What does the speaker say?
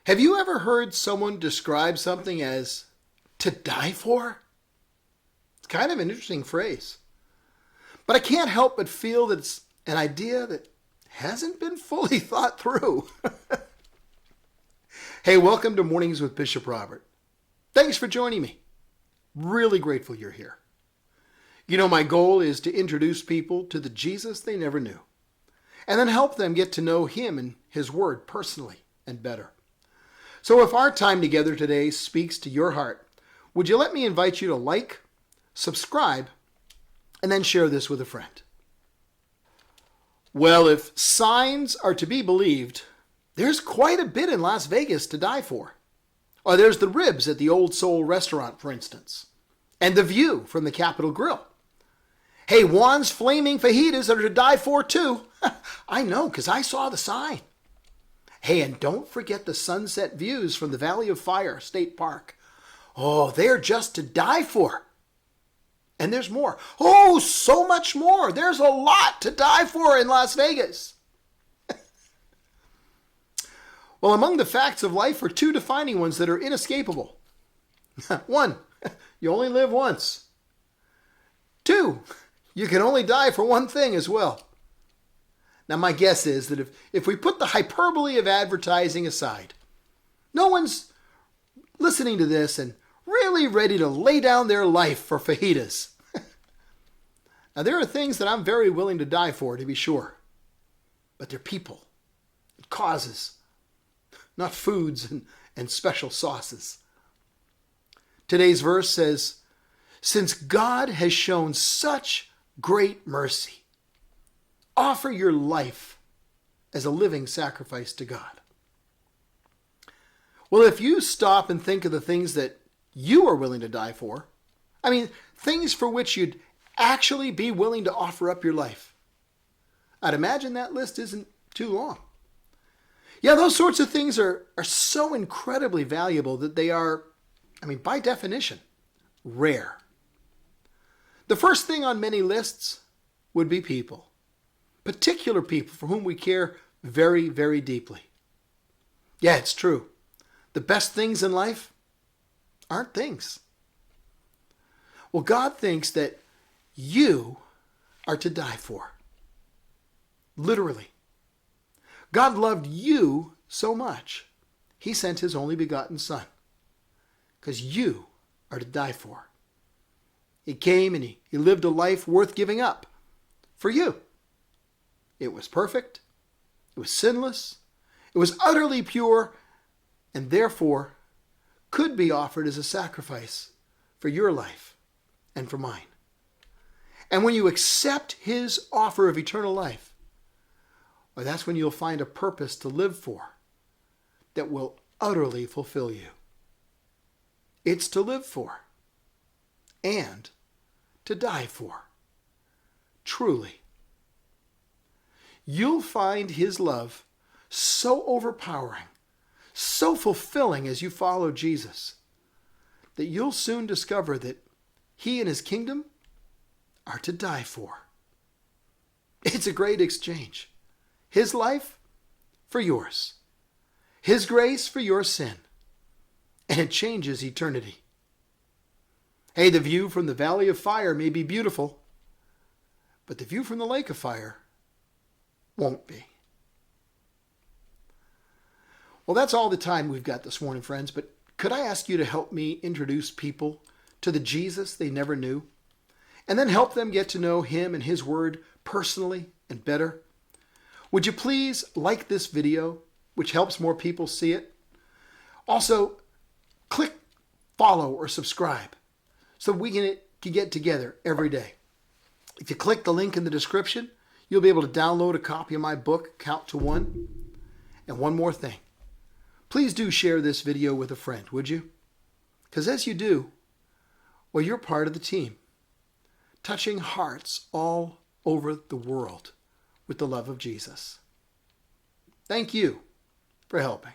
Have you ever heard someone describe something as to die for? It's kind of an interesting phrase. But I can't help but feel that it's an idea that hasn't been fully thought through. Hey, welcome to Mornings with Bishop Robert. Thanks for joining me. Really grateful you're here. You know, my goal is to introduce people to the Jesus they never knew, and then help them get to know Him and His Word personally and better. So if our time together today speaks to your heart, would you let me invite you to like, subscribe, and then share this with a friend? Well, if signs are to be believed, there's quite a bit in Las Vegas to die for. Or there's the ribs at the Old Soul restaurant, for instance, and the view from the Capitol Grill. Hey, Juan's Flaming Fajitas are to die for too. I know, because I saw the sign. Hey, and don't forget the sunset views from the Valley of Fire State Park. Oh, they're just to die for. And there's more. Oh, so much more. There's a lot to die for in Las Vegas. Well, among the facts of life are two defining ones that are inescapable. 1, you only live once. 2, you can only die for one thing as well. Now, my guess is that if we put the hyperbole of advertising aside, no one's listening to this and really ready to lay down their life for fajitas. Now, there are things that I'm very willing to die for, to be sure. But they're people and causes, not foods and special sauces. Today's verse says, "Since God has shown such great mercy, offer your life as a living sacrifice to God." Well, if you stop and think of the things that you are willing to die for, I mean, things for which you'd actually be willing to offer up your life, I'd imagine that list isn't too long. Yeah, those sorts of things are so incredibly valuable that they are, by definition, rare. The first thing on many lists would be people. Particular people for whom we care very, very deeply. Yeah, it's true. The best things in life aren't things. Well, God thinks that you are to die for. Literally. God loved you so much, He sent His only begotten Son. Because you are to die for. He came and He lived a life worth giving up for you. It was perfect. It was sinless. It was utterly pure, and therefore could be offered as a sacrifice for your life and for mine. And when you accept His offer of eternal life, well, that's when you'll find a purpose to live for that will utterly fulfill you. It's to live for and to die for. Truly. You'll find His love so overpowering, so fulfilling as you follow Jesus, that you'll soon discover that He and His kingdom are to die for. It's a great exchange. His life for yours. His grace for your sin. And it changes eternity. Hey, the view from the Valley of Fire may be beautiful, but the view from the Lake of Fire won't be. Well, that's all the time we've got this morning, friends, but could I ask you to help me introduce people to the Jesus they never knew, and then help them get to know Him and His Word personally and better? Would you please like this video, which helps more people see it? Also, click follow or subscribe so we can get together every day. If you click the link in the description, you'll be able to download a copy of my book, Count to One. And one more thing. Please do share this video with a friend, would you? Because as you do, well, you're part of the team, touching hearts all over the world with the love of Jesus. Thank you for helping.